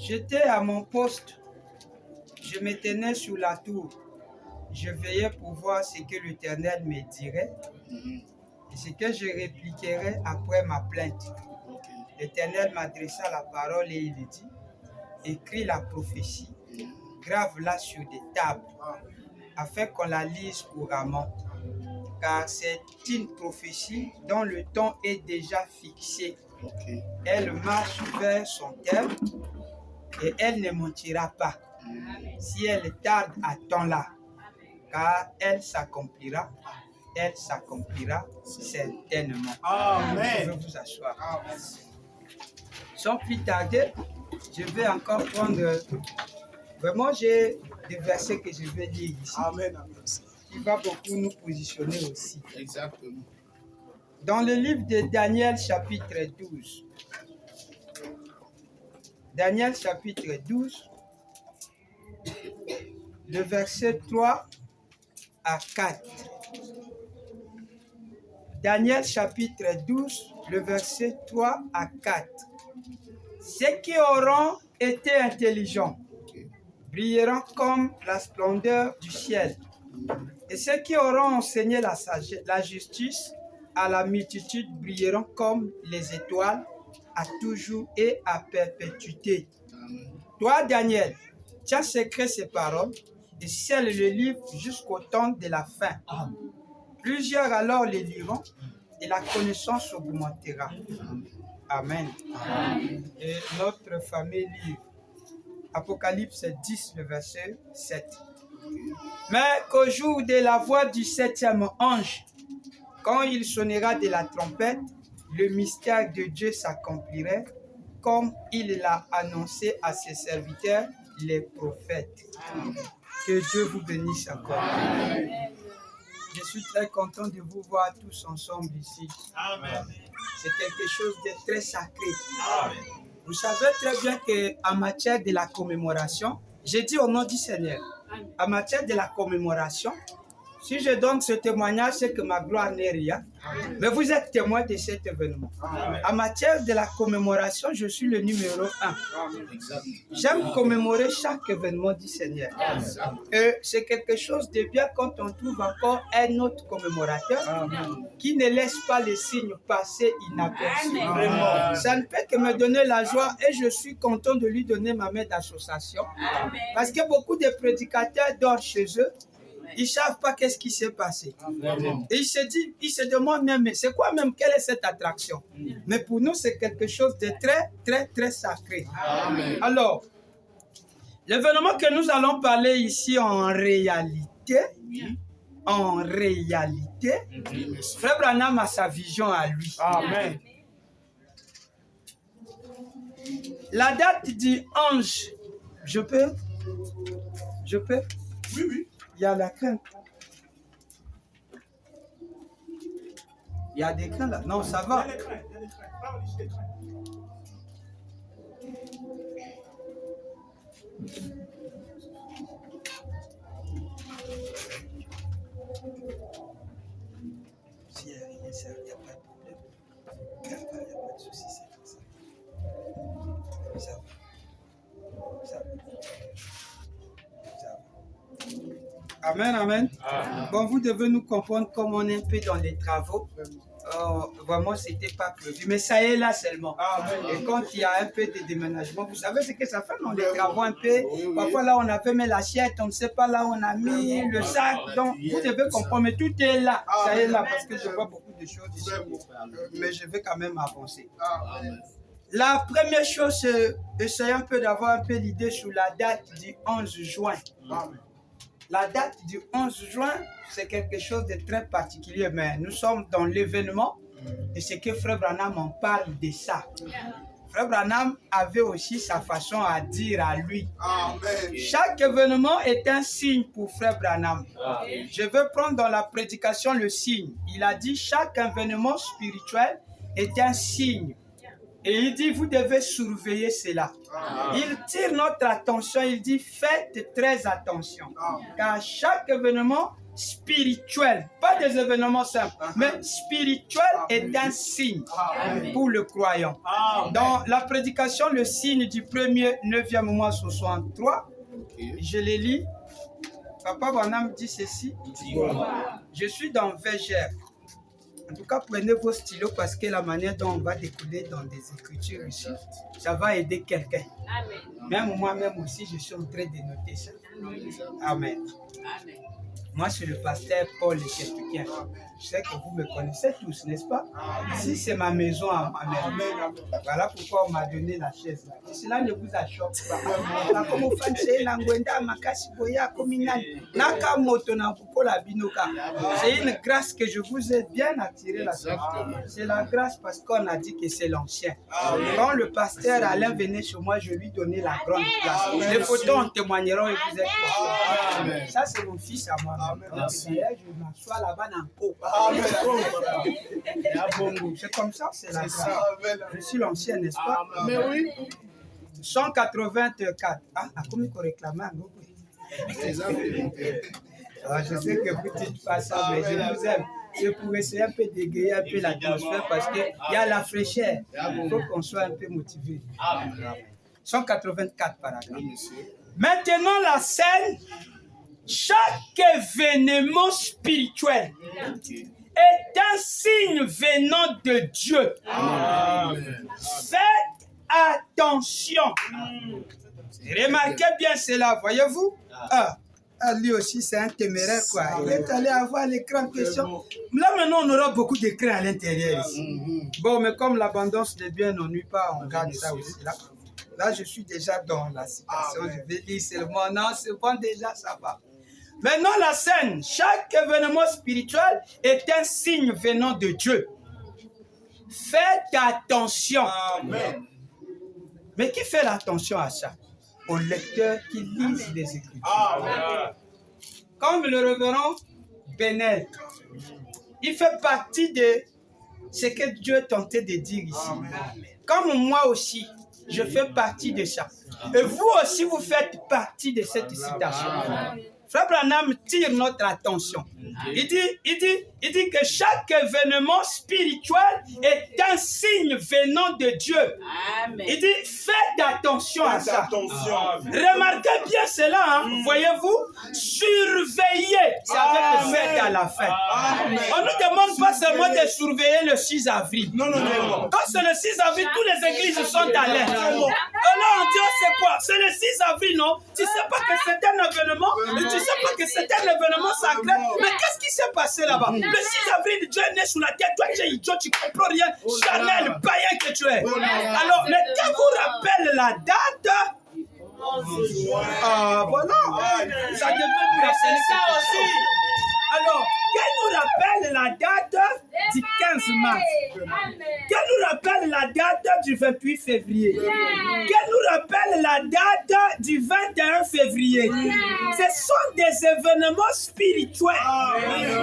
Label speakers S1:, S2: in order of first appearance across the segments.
S1: J'étais à mon poste. Je me tenais sur la tour. Je veillais pour voir ce que l'Éternel me dirait et ce que je répliquerais après ma plainte. L'Éternel m'adressa la parole et il dit, écris la prophétie, grave-la sur des tables, afin qu'on la lise couramment. Car c'est une prophétie dont le temps est déjà fixé. Elle marche vers son terme et elle ne mentira pas. Si elle tarde, attends-la, car elle s'accomplira certainement.
S2: Amen.
S1: Je vais vous asseoir. Sans plus tarder, je vais encore prendre... Vraiment, j'ai des versets que je vais lire ici.
S2: Amen.
S1: Qui va beaucoup nous positionner aussi.
S2: Exactement.
S1: Dans le livre de Daniel chapitre 12. Daniel chapitre 12, le verset 3 à 4. Daniel chapitre 12, le verset 3 à 4. Ceux qui auront été intelligents brilleront comme la splendeur du ciel. Et ceux qui auront enseigné la justice à la multitude brilleront comme les étoiles à toujours et à perpétuité. Toi, Daniel, tu as secret ces paroles et scelle le livre jusqu'au temps de la fin. Plusieurs alors les liront et la connaissance augmentera. Amen. Et notre fameux livre, Apocalypse 10, le verset 7. Mais qu'au jour de la voix du septième ange, quand il sonnera de la trompette, le mystère de Dieu s'accomplirait comme il l'a annoncé à ses serviteurs, les prophètes. Que Dieu vous bénisse encore. Amen. Je suis très content de vous voir tous ensemble ici. Amen. C'est quelque chose de très sacré. Amen. Vous savez très bien qu'en matière de la commémoration, j'ai dit au nom du Seigneur, en matière de la commémoration, si je donne ce témoignage, c'est que ma gloire n'est rien. Mais vous êtes témoin de cet événement. Amen. En matière de la commémoration, je suis le numéro 1. J'aime commémorer chaque événement du Seigneur. Et c'est quelque chose de bien quand on trouve encore un autre commémorateur qui ne laisse pas les signes passer inaperçus. Ça ne peut que me donner la joie et je suis content de lui donner ma main d'association. Parce que beaucoup de prédicateurs dorment chez eux. Ils ne savent pas qu'est-ce qui s'est passé. Et ils se demandent même, mais c'est quoi même, quelle est cette attraction? Mais pour nous, c'est quelque chose de très, très, très sacré. Amen. Alors, l'événement que nous allons parler ici en réalité, Frère Branham a sa vision à lui. Amen. La date du 11, je peux?
S2: Oui, oui.
S1: Il y a la crainte. Il y a des craintes là. Non, ça va.
S2: Il y a des craintes.
S1: S'il n'y a rien, il n'y a pas de problème. Il n'y a pas de souci, c'est comme ça. Ça va. Amen, amen. Bon, vous devez nous comprendre comme on est un peu dans les travaux. Vraiment, ce n'était pas prévu. Mais ça est là seulement. Et quand il y a un peu de déménagement, vous savez ce que ça fait dans les travaux un peu. Parfois, là, on a fait mais l'assiette, on ne sait pas là où on a mis le sac. Donc, vous devez comprendre. Mais tout est là. Ça est là parce que je vois beaucoup de choses ici. Mais je vais quand même avancer. La première chose, c'est essayer un peu d'avoir un peu l'idée sur la date du 11 juin. La date du 11 juin, c'est quelque chose de très particulier, mais nous sommes dans l'événement et c'est que Frère Branham en parle de ça. Frère Branham avait aussi sa façon à dire à lui. Amen. Chaque événement est un signe pour Frère Branham. Amen. Je veux prendre dans la prédication le signe. Il a dit chaque événement spirituel est un signe. Et il dit, vous devez surveiller cela. Il tire notre attention, il dit, faites très attention. Car chaque événement spirituel, pas des événements simples, mais spirituel est un signe pour le croyant. Dans la prédication, le signe du 1er 9e mois 63, je les lis. Papa Branham dit ceci. Je suis dans Végère. En tout cas, prenez vos stylos parce que la manière dont on va découler dans des écritures ici, ça va aider quelqu'un. Même moi-même aussi, je suis en train de noter ça. Amen. Moi, je suis le pasteur Paul Chepikien. Je sais que vous me connaissez tous, n'est-ce pas? Ici, c'est ma maison à ma mère. Voilà pourquoi on m'a donné la chaise. Là. Cela ne vous achoppe pas. C'est une grâce que je vous ai bien attiré là. C'est la grâce parce qu'on a dit que c'est l'ancien. Quand le pasteur Alain venait chez moi, je lui donnais la grande place. Les photos en témoigneront et vous êtes contents. Ça, c'est mon fils à moi. D'ailleurs, je m'assois là-bas dans le pot. C'est comme ça, c'est la grâce. Je suis l'ancien, n'est-ce pas?
S2: Mais oui.
S1: 184. Ah, comment il faut réclamer? Je sais que vous ne dites pas ça, mais je vous aime. C'est pour essayer un peu d'égayer un peu l'atmosphère parce qu'il y a la fraîcheur. Il faut qu'on soit un peu motivé. 184 paragraphes. Maintenant, la scène, chaque événement spirituel est un signe venant de Dieu. Faites attention. Remarquez bien cela, voyez-vous? Lui aussi, c'est un téméraire, quoi. Il est allé avoir l'écran question. Là, maintenant, on aura beaucoup d'écrans à l'intérieur ici. Bon, mais comme l'abondance des biens n'ennuie pas, on garde ça aussi là. Là, je suis déjà dans la citation. Je vais lire seulement. Non, c'est bon, déjà, ça va. Maintenant, la scène. Chaque événement spirituel est un signe venant de Dieu. Faites attention. Amen. Mais qui fait l'attention à ça? Aux lecteurs qui lisent les Écritures. Comme le révérend Benel, il fait partie de ce que Dieu tentait de dire ici. Comme moi aussi, je fais partie de ça. Et vous aussi, vous faites partie de cette citation. Frère Branham tire notre attention. Il dit que chaque événement spirituel est un signe venant de Dieu. Amen. Il dit, faites attention à ça. Remarquez bien cela, hein? Voyez-vous, surveillez. C'est avec le fait à la fin. Amen. On ne nous demande pas seulement de surveiller le 6 avril. Non. Quand c'est le 6 avril, toutes les églises sont à l'air. Alors on dit, c'est quoi? C'est le 6 avril, non? Tu ne sais pas que c'est un événement, et tu ne sais pas que c'est un événement sacré. Mais qu'est-ce qui s'est passé là-bas? Le 6 avril, Dieu est né sous la tête. Toi, tu es idiot, tu ne comprends rien. Charnel, païen que tu es. Alors, mais quand vous rappelle la date, voilà. Ça devait vous rappeler ça aussi. Alors, qu'elle nous rappelle la date du 15 mars. Qu'elle nous rappelle la date du 28 février. Qu'elle nous rappelle la date du 21 février. Ce sont des événements spirituels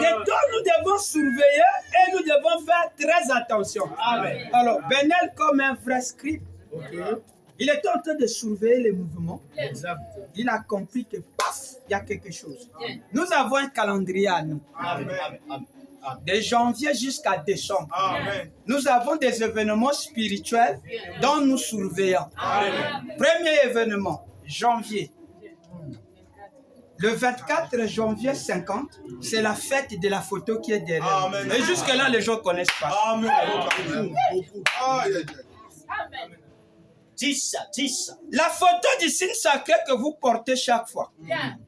S1: dont nous devons surveiller et nous devons faire très attention. Alors, Benel, comme un vrai scribe, il était en train de surveiller les mouvements. Exact. Il a compris que, paf, il y a quelque chose. Nous avons un calendrier à nous. Amen. De janvier jusqu'à décembre. Amen. Nous avons des événements spirituels dont nous surveillons. Amen. Premier événement, janvier. Le 24 janvier 50, c'est la fête de la photo qui est derrière. Amen. Et jusque-là, les gens ne connaissent pas. Amen. Amen. 10. La photo du signe sacré que vous portez chaque fois,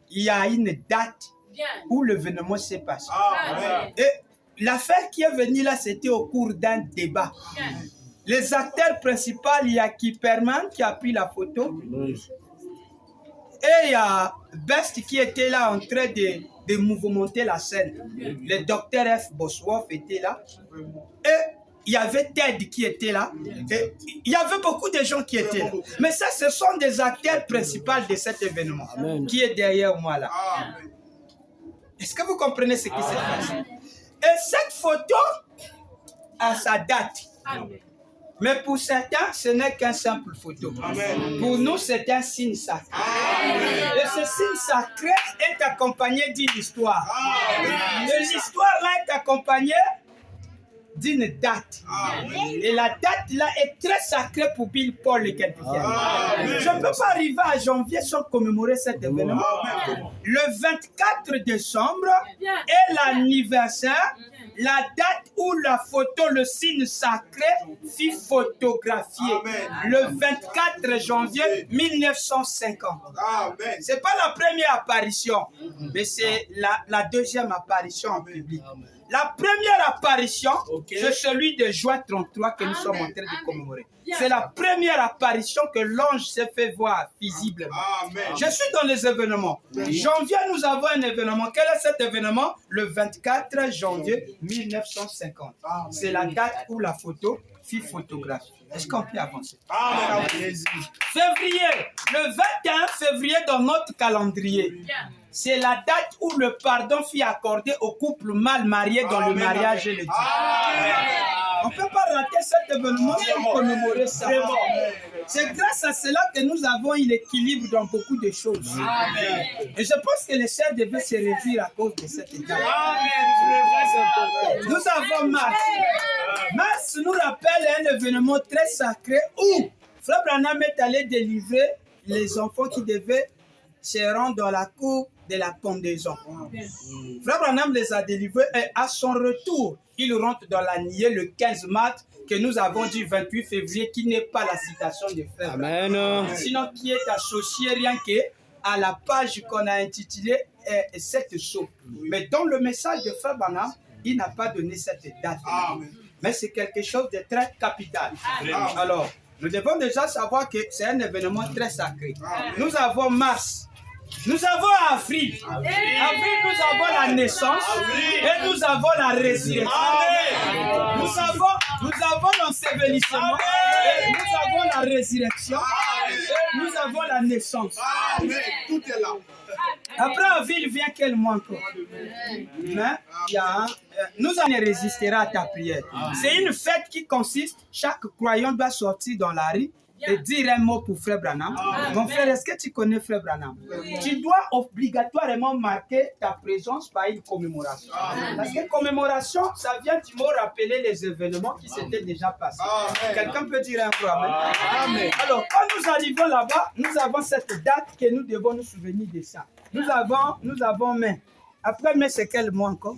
S1: il y a une date où l'événement s'est passé. Et l'affaire qui est venue là, c'était au cours d'un débat. Les acteurs principaux, il y a Kipperman qui a pris la photo. Et il y a Best qui était là en train de mouvementer la scène. Le docteur F. Bosworth était là. Et il y avait Ted qui était là. Et il y avait beaucoup de gens qui étaient là. Mais ça, ce sont des acteurs principaux de cet événement. Amen. Qui est derrière moi là. Est-ce que vous comprenez ce qui s'est passé? Et cette photo a sa date. Amen. Mais pour certains, ce n'est qu'un simple photo. Amen. Pour nous, c'est un signe sacré. Amen. Et ce signe sacré est accompagné d'une histoire. Et l'histoire là est accompagnée d'une date. Amen. Et la date là est très sacrée pour Bill Paul et quelqu'un. Je ne peux pas arriver à janvier sans commémorer cet événement. Amen. Le 24 décembre est l'anniversaire, la date où la photo, le signe sacré, fut photographié. Amen. Le 24 janvier 1950. Ce n'est pas la première apparition, mais c'est la deuxième apparition en public. Amen. La première apparition, c'est celui de juin 33 que nous sommes en train de commémorer. C'est la première apparition que l'ange s'est fait voir visiblement. Amen. Je suis dans les événements. Janvier, nous avons un événement. Quel est cet événement? Le 24 janvier 1950. C'est la date où la photo fut photographiée. Est-ce qu'on peut avancer? Amen. Février, le 21 février dans notre calendrier. C'est la date où le pardon fut accordé au couple mal marié dans le mariage et le divorce. On ne peut pas rater cet événement pour commémorer ça. C'est grâce à cela que nous avons eu l'équilibre dans beaucoup de choses. Amen. Et je pense que les chefs devaient se réduire à cause de cette étape. Nous avons Mars. Mars nous rappelle un événement très sacré où Frère Branham est allé délivrer les enfants qui devaient se rendre dans la cour de la pendaison. Frère Branham les a délivrés et à son retour, il rentre dans la nuée le 15 mars que nous avons dit 28 février qui n'est pas la citation de Frère Branham. Sinon qui est associé rien qu'à la page qu'on a intitulée cette saut. Mais dans le message de Frère Branham, il n'a pas donné cette date. Mais c'est quelque chose de très capital. Alors, nous devons déjà savoir que c'est un événement très sacré. Nous avons mars. Nous avons avril. Avril, nous avons la naissance et nous avons la résurrection. Nous avons l'ensevelissement et nous avons la résurrection et nous avons la naissance. Tout est là. Après avril vient quel mois encore? Nous en résistera à ta prière. C'est une fête qui consiste, chaque croyant doit sortir dans la rue et dire un mot pour Frère Branham. Mon frère, est-ce que tu connais Frère Branham? Tu dois obligatoirement marquer ta présence par une commémoration. Parce que commémoration, ça vient du mot rappeler les événements qui s'étaient déjà passés. Quelqu'un peut dire un peu amen? Alors, quand nous arrivons là-bas, nous avons cette date que nous devons nous souvenir de ça. Nous avons mai. Après mai, c'est quel mois encore?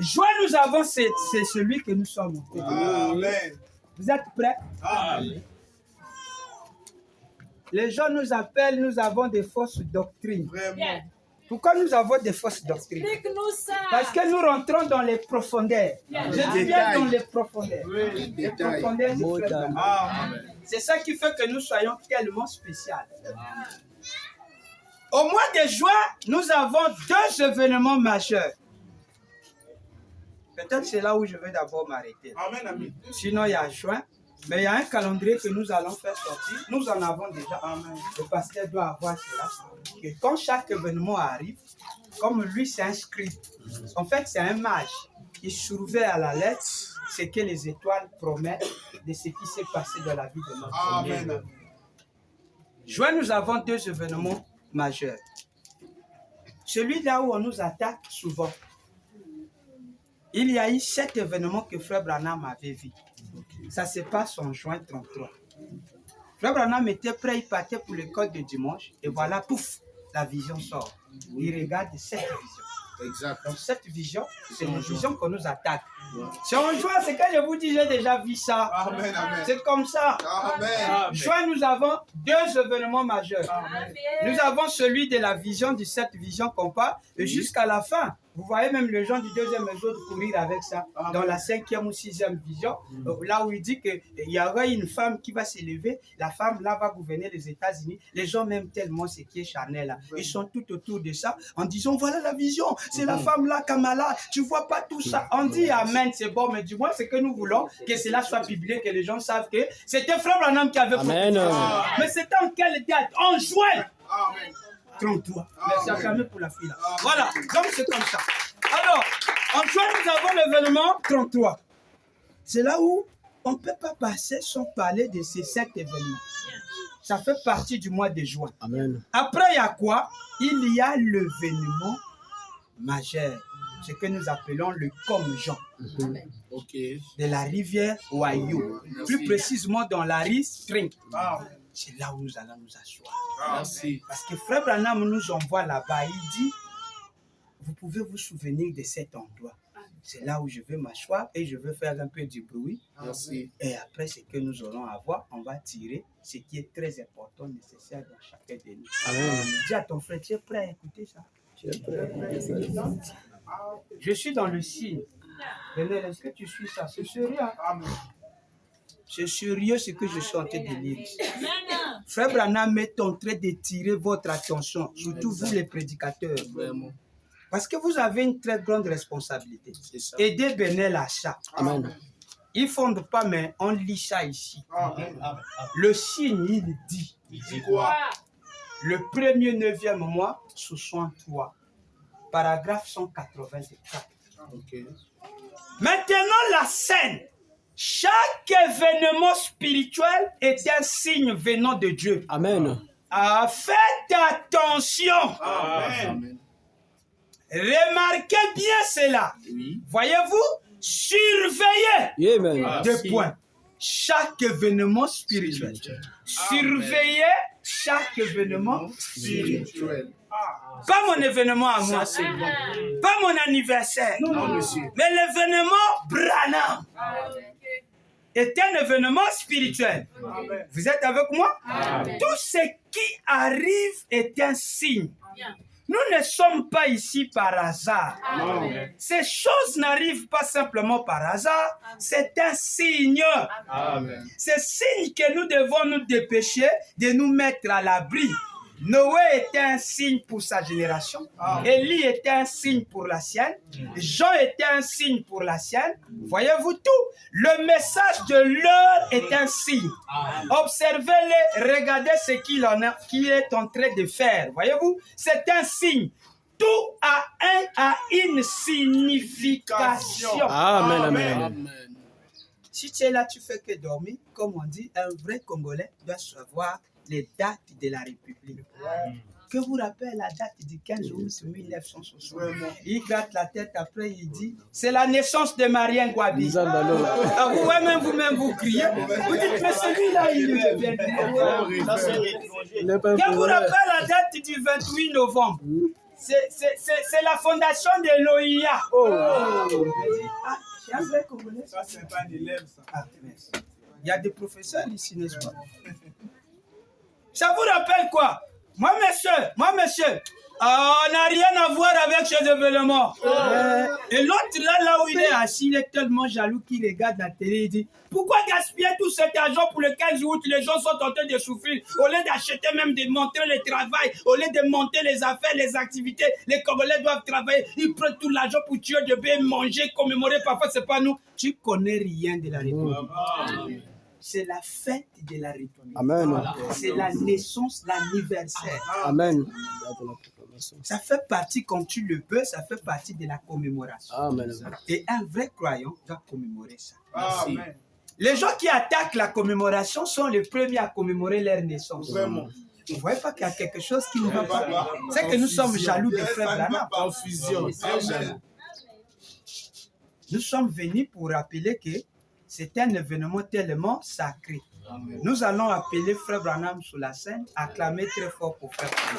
S1: Juin, nous avons, c'est celui que nous sommes. Amen. Vous êtes prêts? Amen. Les gens nous appellent, nous avons des fausses doctrines. Vraiment. Pourquoi nous avons des fausses doctrines? Parce que nous rentrons dans les profondeurs. Je dis bien dans les profondeurs. Les profondeurs du frère. C'est ça qui fait que nous soyons tellement spéciaux. Au mois de juin, nous avons deux événements majeurs. Peut-être c'est là où je vais d'abord m'arrêter. Amen. Sinon, il y a juin, mais il y a un calendrier que nous allons faire sortir. Nous en avons déjà. Amen. Le pasteur doit avoir cela. Et quand chaque événement arrive, comme lui c'est un scribe, en fait c'est un mage. Il surveille à la lettre ce que les étoiles promettent de ce qui s'est passé dans la vie de notre Amen. Juin, nous avons deux événements majeurs. Celui-là où on nous attaque souvent. Il y a eu 7 événements que Frère Branham avait vu. Ça se passe en juin 33. Frère Branham était prêt, il partait pour l'école de dimanche. Et voilà, pouf, la vision sort. Il regarde cette vision. Exact. Donc cette vision, c'est une vision qu'on nous attaque. C'est en juin, c'est quand je vous dis, j'ai déjà vu ça. Amen, amen. C'est comme ça. Amen. Juin, nous avons deux événements majeurs. Amen. Nous avons celui de la vision, de cette vision qu'on parle, et jusqu'à la fin. Vous voyez même les gens du deuxième jour courir avec ça. Amen. Dans la 5e ou 6e vision, là où il dit qu'il y aura une femme qui va s'élever, la femme là va gouverner les États-Unis. Les gens m'aiment tellement ce qui est charnel là. Ils sont tout autour de ça en disant voilà la vision, c'est la femme là, Kamala, tu vois pas tout ça. On dit amen, c'est bon, mais du moins c'est que nous voulons que cela soit publié, que les gens savent que c'était Frère Branham qui avait
S2: Amen.
S1: Mais c'était en quelle date? En juin. Amen. 33. Merci à Camille pour la fille là. Voilà, donc c'est comme ça. Alors, en juin, nous avons l'événement 33. C'est là où on ne peut pas passer sans parler de ces 7 événements. Ça fait partie du mois de juin.
S2: Amen.
S1: Après, il y a quoi? Il y a l'événement majeur, ce que nous appelons le Comme-Jean, de la rivière Wayou, plus précisément dans la rive String. C'est là où nous allons nous asseoir.
S3: Merci.
S1: Parce que Frère Branham nous envoie là-bas, il dit, vous pouvez vous souvenir de cet endroit. C'est là où je vais m'asseoir et je vais faire un peu du bruit.
S3: Merci.
S1: Et après, ce que nous aurons à voir, on va tirer ce qui est très important, nécessaire dans chacun de nous.
S2: Amen.
S1: Dis à ton frère, tu es prêt à écouter ça? Je suis dans le signe. Daniel, est-ce que tu suis ça? C'est sérieux. Hein? C'est sérieux ce que je suis en train de lire. Frère Branham est en train de tirer votre attention, surtout vous les prédicateurs.
S3: Vraiment.
S1: Parce que vous avez une très grande responsabilité. Aidez Benel à ça.
S2: Amen.
S1: Ils ne fondent pas, mais on lit ça ici. Le signe, il dit.
S3: Il dit quoi?
S1: Le premier 9e mois, 63. Paragraphe 184.
S3: Ok.
S1: Maintenant, la scène. Chaque événement spirituel est un signe venant de Dieu.
S2: Amen.
S1: Ah, faites attention.
S3: Amen.
S1: Remarquez bien cela.
S3: Oui.
S1: Voyez-vous, surveillez.
S2: Amen.
S1: Deux points. Chaque événement spirituel. Surveillez chaque événement spirituel.
S3: Spirituel.
S1: Pas mon événement à moi.
S3: Ça, c'est bon.
S1: Pas mon anniversaire.
S3: Non, monsieur.
S1: Mais l'événement Branham est un événement spirituel.
S3: Amen.
S1: Vous êtes avec moi?
S3: Amen.
S1: Tout ce qui arrive est un signe. Nous ne sommes pas ici par hasard.
S3: Amen.
S1: Ces choses n'arrivent pas simplement par hasard. C'est un signe.
S3: Amen.
S1: C'est signe que nous devons nous dépêcher de nous mettre à l'abri. Noé était un signe pour sa génération. Élie était un signe pour la sienne. Jean était un signe pour la sienne. Voyez-vous tout? Le message de l'heure est un signe. Observez-les, regardez ce qu'il est en train de faire. Voyez-vous? C'est un signe. Tout a une signification.
S2: Amen. Amen.
S3: Amen.
S1: Si tu es là, tu fais que dormir. Comme on dit, un vrai Congolais doit savoir les dates de la République. Que vous rappelez la date du 15 août 1960. Il gratte la tête, après il dit, c'est la naissance de Marien Gwabi. Vous-même, vous criez. Vous dites, mais celui-là, il est bien. Que vous rappelez la date du 28 novembre. C'est la fondation de l'OIA. Ah, c'est un vrai Congolais.
S3: Ça, c'est pas un élève, ça.
S1: Ah, merci. Il y a des professeurs ici, n'est-ce pas? Ça vous rappelle quoi? Moi, monsieur, on n'a rien à voir avec ces événements. Et l'autre, là où il est assis, il est tellement jaloux qu'il regarde la télé et dit, pourquoi gaspiller tout cet argent pour le 15 août? Les gens sont en train de souffrir. Au lieu d'acheter même, de monter le travail, au lieu de monter les affaires, les activités, les Congolais doivent travailler. Ils prennent tout l'argent pour tuer, de bien manger, commémorer. Parfois, c'est pas nous. Tu connais rien de la République. C'est la fête de la République.
S2: Amen.
S1: C'est la naissance, l'anniversaire.
S2: Amen.
S1: Ça fait partie, comme tu le peux, ça fait partie de la commémoration.
S2: Amen.
S1: Et un vrai croyant doit commémorer ça.
S3: Amen.
S1: Les gens qui attaquent la commémoration sont les premiers à commémorer leur naissance.
S3: Vraiment.
S1: Vous ne voyez pas qu'il y a quelque chose qui ne va pas. C'est que nous sommes jaloux des frères Branham.
S3: Confusion. Amen.
S1: Nous sommes venus pour rappeler que c'est un événement tellement sacré.
S3: Amen.
S1: Nous allons appeler frère Branham sur la scène, acclamer très fort pour frère Branham.